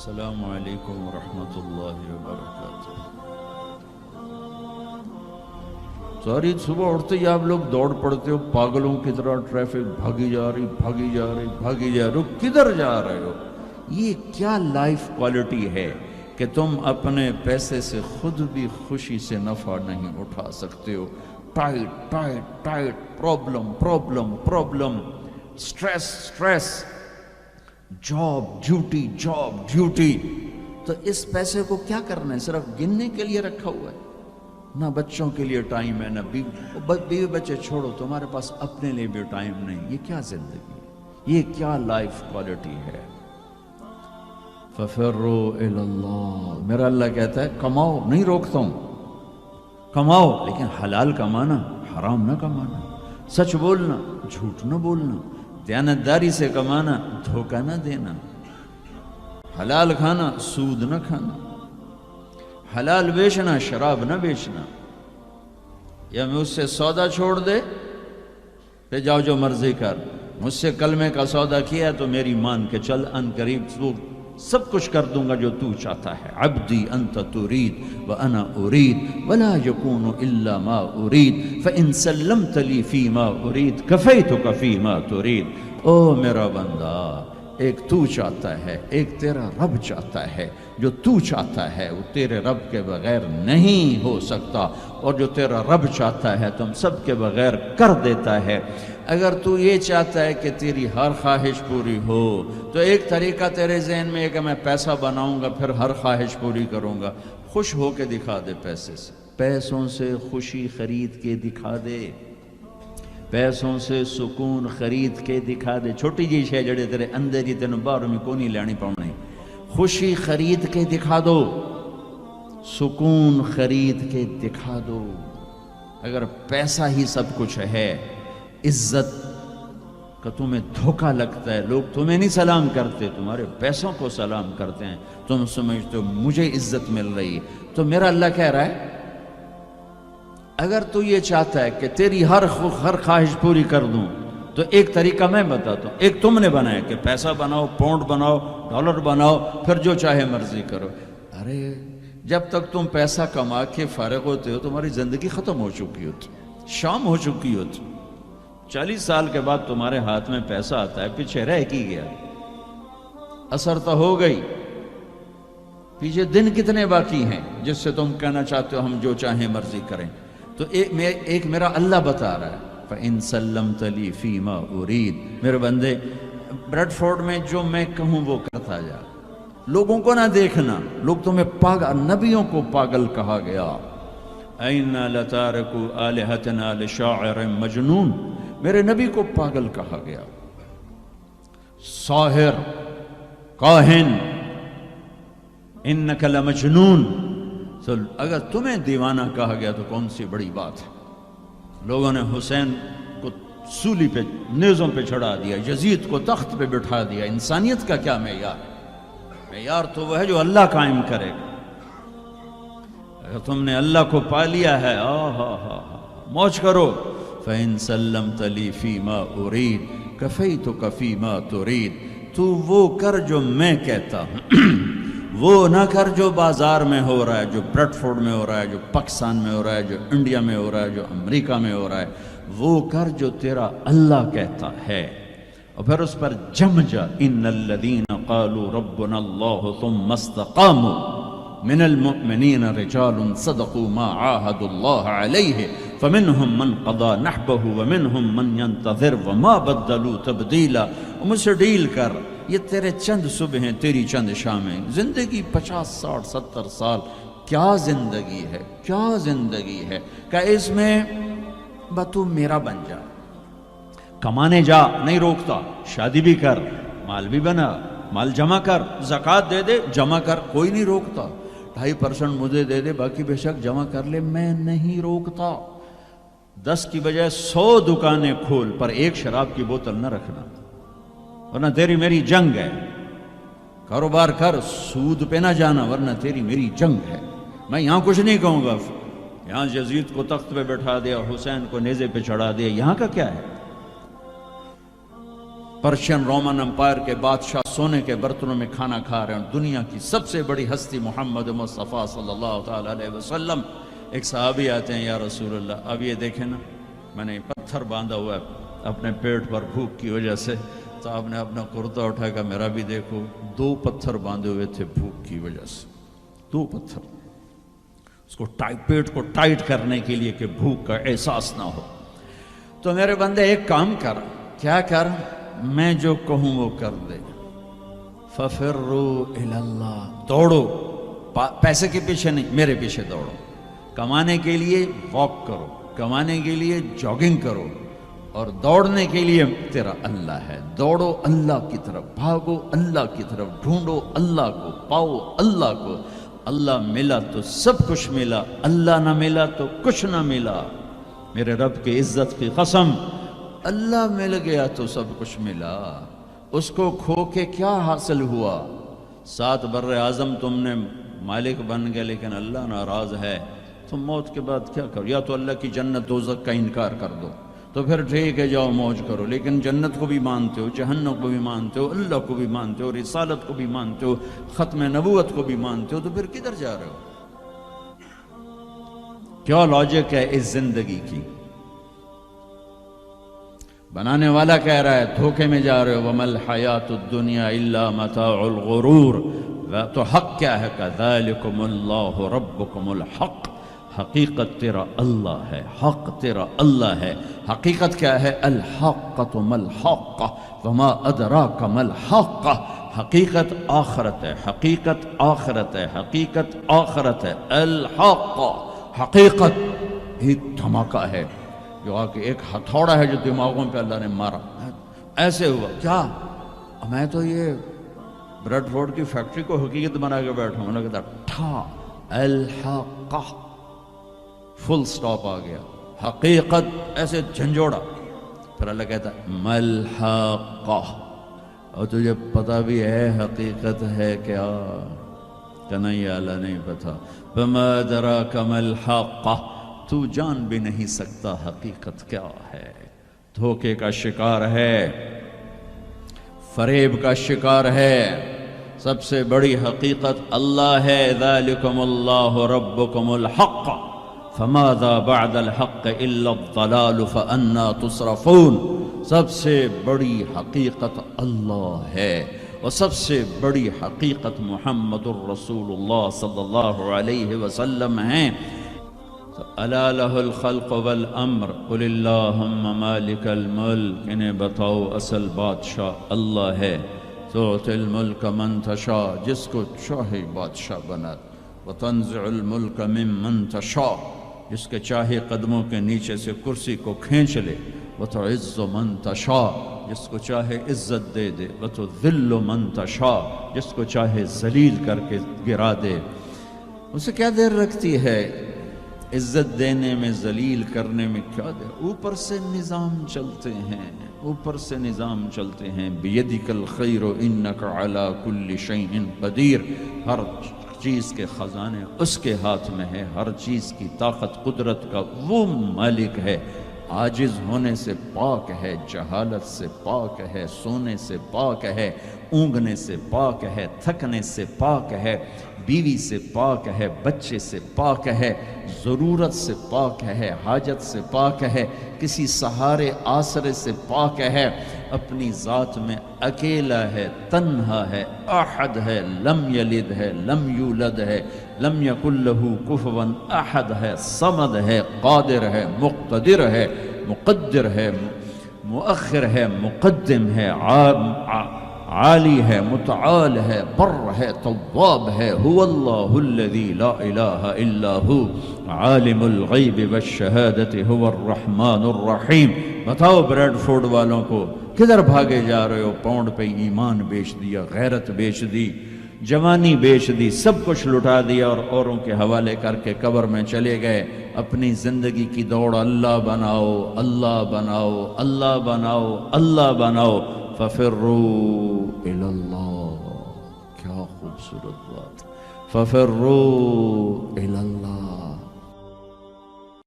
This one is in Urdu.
السلام علیکم ورحمۃ اللہ وبرکاتہ۔ ساری صبح اٹھتے ہی آپ لوگ دوڑ پڑتے ہو پاگلوں کی طرح، ٹریفک بھاگی جا رہی بھاگی جا رہی بھاگی جا رہی ہو، کدھر جا رہے ہو؟ یہ کیا لائف کوالٹی ہے کہ تم اپنے پیسے سے خود بھی خوشی سے نفع نہیں اٹھا سکتے ہو؟ Tight tight tight, problem problem problem, stress stress, job duty job duty. تو اس پیسے کو کیا کرنا ہے؟ صرف گننے کے لیے رکھا ہوا ہے؟ نہ بچوں کے لیے ٹائم ہے، نہ بیوی بچے چھوڑو، تمہارے پاس اپنے لیے بھی ٹائم نہیں۔ یہ کیا زندگی ہے؟ یہ کیا لائف کوالٹی ہے؟ فَفِرُّوا إِلَى اللَّهِ، میرا اللہ کہتا ہے کماؤ، نہیں روکتا ہوں، کماؤ لیکن حلال کمانا، حرام نہ کمانا، سچ بولنا، جھوٹ نہ بولنا، دیانتداری سے کمانا، دھوکہ نہ دینا، حلال کھانا، سود نہ کھانا، حلال بیچنا، شراب نہ بیچنا۔ یا مجھ سے سودا چھوڑ دے پہ جاؤ جو مرضی کر، مجھ سے کلمے کا سودا کیا تو میری مان کے چل، ان قریب تو سب کچھ کر دوں گا جو تو چاہتا ہے۔ عبدی انت ترید وانا ارید ولا یکون الا ما ارید فان سلمت لی فی ما ارید کفیتک فی ما ترید۔ او میرا بندہ، ایک تو چاہتا ہے، ایک تیرا رب چاہتا ہے۔ جو تو چاہتا ہے وہ تیرے رب کے بغیر نہیں ہو سکتا، اور جو تیرا رب چاہتا ہے تم سب کے بغیر کر دیتا ہے۔ اگر تو یہ چاہتا ہے کہ تیری ہر خواہش پوری ہو تو ایک طریقہ تیرے ذہن میں ہے کہ میں پیسہ بناؤں گا پھر ہر خواہش پوری کروں گا۔ خوش ہو کے دکھا دے پیسے سے، پیسوں سے خوشی خرید کے دکھا دے، پیسوں سے سکون خرید کے دکھا دے۔ چھوٹی جی شے جڑے تیرے اندر ہی تینوں باہر میں کو نہیں لینی پاؤنی، خوشی خرید کے دکھا دو، سکون خرید کے دکھا دو۔ اگر پیسہ ہی سب کچھ ہے، عزت کا تمہیں دھوکہ لگتا ہے، لوگ تمہیں نہیں سلام کرتے، تمہارے پیسوں کو سلام کرتے ہیں، تم سمجھتے ہو مجھے عزت مل رہی ہے، تو میرا اللہ کہہ رہا ہے اگر تو یہ چاہتا ہے کہ تیری ہر خواہش پوری کر دوں تو ایک طریقہ میں بتاتا ہوں۔ ایک تم نے بنایا کہ پیسہ بناؤ، پاؤنڈ بناؤ، ڈالر بناؤ، پھر جو چاہے مرضی کرو۔ ارے جب تک تم پیسہ کما کے فارغ ہوتے ہو تمہاری زندگی ختم ہو چکی ہوتی، شام ہو چکی ہوتی۔ 40 سال کے بعد تمہارے ہاتھ میں پیسہ آتا ہے، پیچھے رہ کی گیا، اثر تو ہو گئی، پیچھے دن کتنے باقی ہیں جس سے تم کہنا چاہتے ہو ہم جو چاہیں مرضی کریں۔ تو ایک میرا اللہ بتا رہا ہے فَإِن سَلَّمْتَ لِي فِي مَا أُرِيد، میرے بندے بریڈ فورڈ میں جو میں کہوں وہ کرتا جا، لوگوں کو نہ دیکھنا، لوگ تمہیں پاگل، نبیوں کو پاگل کہا گیا۔ اَإِنَّا لَتَارِكُو آلِهَتَنَا لِشَاعِرٍ مَجْنُونٍ، میرے نبی کو پاگل کہا گیا، ساحر، کاہن، اِنَّكَ لَمَجْنُونَ۔ تو اگر تمہیں دیوانہ کہا گیا تو کون سی بڑی بات ہے؟ لوگوں نے حسین کو سولی پہ، نیزوں پہ چڑھا دیا، یزید کو تخت پہ بٹھا دیا۔ انسانیت کا کیا معیار ہے؟ معیار تو وہ ہے جو اللہ قائم کرے گا۔ اگر تم نے اللہ کو پا لیا ہے، موج کرو۔ فَإِن سَلَّمْتَ لِي فِي مَا أُرِيد كَفَيْتُكَ فِي مَا تُرِيد، تو وہ کر جو میں کہتا ہوں، وہ نہ کر جو بازار میں ہو رہا ہے، جو بریڈ فورڈ میں ہو رہا ہے، جو پاکستان میں ہو رہا ہے، جو انڈیا میں ہو رہا ہے، جو امریکہ میں ہو رہا ہے، وہ کر جو تیرا اللہ کہتا ہے، اور پھر اس پر جم جا۔ ان الذین قالوا ربنا اللہ ثم استقاموا من المؤمنین رجال صدقوا ما عاهدوا اللہ علیہ فمنهم من قضى نحبه ومنهم من ينتظر وما بدلوا تبدیلا۔ مجھ سے ڈیل کر، یہ تیرے چند صبح ہیں، تیری چند شامیں، زندگی 50 60 70 سال، کیا زندگی ہے، کیا زندگی ہے کہ اس میں تو میرا بن جا، کمانے جا، نہیں روکتا، شادی بھی کر، مال بھی بنا، مال جمع کر، زکوٰۃ دے دے، جمع کر، کوئی نہیں روکتا، 2.5% مجھے دے دے، باقی بے شک جمع کر لے، میں نہیں روکتا۔ 10 کی بجائے 100 دکانیں کھول، پر ایک شراب کی بوتل نہ رکھنا، ورنہ تیری میری جنگ ہے۔ کاروبار کر، سود پہ نہ جانا، ورنہ تیری میری جنگ ہے۔ میں یہاں کچھ نہیں کہوں گا، یہاں یزید کو تخت پہ بٹھا دیا، حسین کو نیزے پہ چڑھا دیا، یہاں کا کیا ہے؟ پرشین رومن امپائر کے بادشاہ سونے کے برتنوں میں کھانا کھا رہے ہیں، دنیا کی سب سے بڑی ہستی محمد مصطفیٰ صلی اللہ تعالیٰ علیہ وسلم. ایک صحابی آتے ہیں، یا رسول اللہ اب یہ دیکھیں نا، میں نے پتھر باندھا ہوا ہے اپنے پیٹ پر بھوک کی وجہ سے. تو آپ نے اپنا کرتا اٹھا کر میرا بھی دیکھو، 2 پتھر باندھے ہوئے تھے بھوک کی وجہ سے، 2 پتھر اس کو پیٹ کو ٹائٹ کرنے کے لیے کہ بھوک کا احساس نہ ہو. تو میرے بندے ایک کام کر، کیا کر، میں جو کہوں وہ کر دے. فَفِرُّوا إِلَى اللَّهِ، دوڑو، پیسے کے پیچھے نہیں، میرے پیچھے دوڑو. کمانے کے لیے واک کرو، کمانے کے لیے جاگنگ کرو، اور دوڑنے کے لیے تیرا اللہ ہے. دوڑو اللہ کی طرف، بھاگو اللہ کی طرف، ڈھونڈو اللہ کو، پاؤ اللہ کو. اللہ ملا تو سب کچھ ملا، اللہ نہ ملا تو کچھ نہ ملا. میرے رب کی عزت کی قسم، اللہ مل گیا تو سب کچھ ملا. اس کو کھو کے کیا حاصل ہوا؟ 7 بر اعظم تم نے مالک بن گئے، لیکن اللہ ناراض ہے. تم موت کے بعد کیا کرو؟ یا تو اللہ کی جنت دوزخ کا انکار کر دو تو پھر ٹھیک ہے جاؤ موج کرو، لیکن جنت کو بھی مانتے ہو، جہنم کو بھی مانتے ہو، اللہ کو بھی مانتے ہو، رسالت کو بھی مانتے ہو، ختم نبوت کو بھی مانتے ہو، تو پھر کدھر جا رہے ہو؟ کیا لاجک ہے اس زندگی کی؟ بنانے والا کہہ رہا ہے دھوکے میں جا رہے ہو. وَمَا الْحَيَاةُ الدُّنْيَا إِلَّا مَتَاعُ الْغُرُورِ. تو حق کیا ہے؟ كَذَلِكُمُ اللَّهُ رَبُّكُمُ الْحَقِّ. حقیقت تیرا اللہ ہے، حق تیرا اللہ ہے. حقیقت کیا ہے؟ الحقۃ ما الحق وما ادراک ما الحق. حقیقت آخرت ہے، حقیقت آخرت ہے، حقیقت آخرت ہے. الحق، حقیقت ایک دھماکہ ہے جو آ کے ایک ہتھوڑا ہے جو دماغوں پہ اللہ نے مارا. ایسے ہوا کیا؟ میں تو یہ بریڈ فورڈ کی فیکٹری کو حقیقت بنا کے بیٹھا ہوں. لگتا ٹھا الحق، فل سٹاپ آ گیا. حقیقت ایسے جھنجھوڑا. پھر اللہ کہتا ہے ملحقہ، اور تجھے پتہ بھی ہے حقیقت ہے کیا؟ کہ نہیں اللہ نہیں پتہ. وما ادراک ملحقہ، تو جان بھی نہیں سکتا حقیقت کیا ہے. دھوکے کا شکار ہے، فریب کا شکار ہے. سب سے بڑی حقیقت اللہ ہے. ذالکم اللہ ربکم الحق فماذا بعد الحق الا الضلال فانا تصرفون. سب سے بڑی حقیقت اللہ ہے، اور سب سے بڑی حقیقت محمد الرسول اللہ صلی اللہ علیہ وسلم ہیں. الا لہ الخلق والامر قل اللہم مالک الملک. انہیں بتاؤ اصل بادشاہ اللہ ہے. تعطی الملک من تشاء، جس کو چاہے بادشاہ بنا. وتنزع الملک ممن تشاء، جس کے چاہے قدموں کے نیچے سے کرسی کو کھینچ لے. وتعز من تشاء، جس کو چاہے عزت دے دے. وتذل من تشاء، جس کو چاہے ذلیل کر کے گرا دے. اسے کیا دیر رکھتی ہے عزت دینے میں، ذلیل کرنے میں؟ کیا دیر؟ اوپر سے نظام چلتے ہیں، اوپر سے نظام چلتے ہیں. بیدک الخیر انک علی کل شیء قدیر. ہر چیز کے خزانے اس کے ہاتھ میں ہے، ہر چیز کی طاقت قدرت کا وہ مالک ہے. عاجز ہونے سے پاک ہے، جہالت سے پاک ہے، سونے سے پاک ہے، اونگنے سے پاک ہے، تھکنے سے پاک ہے، بیوی سے پاک ہے، بچے سے پاک ہے، ضرورت سے پاک ہے، حاجت سے پاک ہے، کسی سہارے آسرے سے پاک ہے. اپنی ذات میں اکیلا ہے، تنہا ہے، احد ہے، لم یلد ہے، لم یولد ہے، لم یکن لہ کفوا احد ہے، صمد ہے، قادر ہے، مقتدر ہے، مقدر ہے، مؤخر ہے، مقدم ہے، عالی ہے، متعال ہے، بر ہے، تواب ہے. هو اللہ الذی لا الہ الا ہو عالم الغیب والشہادۃ هو الرحمن الرحیم. بتاؤ بریڈ فورڈ والوں کو کدھر بھاگے جا رہے ہو؟ پاؤنڈ پہ ایمان بیچ دیا، غیرت بیچ دی، جوانی بیچ دی، سب کچھ لٹا دیا اور اوروں کے حوالے کر کے قبر میں چلے گئے. اپنی زندگی کی دوڑ اللہ بناؤ، اللہ بناؤ، اللہ بناؤ، اللہ بناؤ. ففروا الی اللہ. کیا خوبصورت بات. ففروا الی اللہ.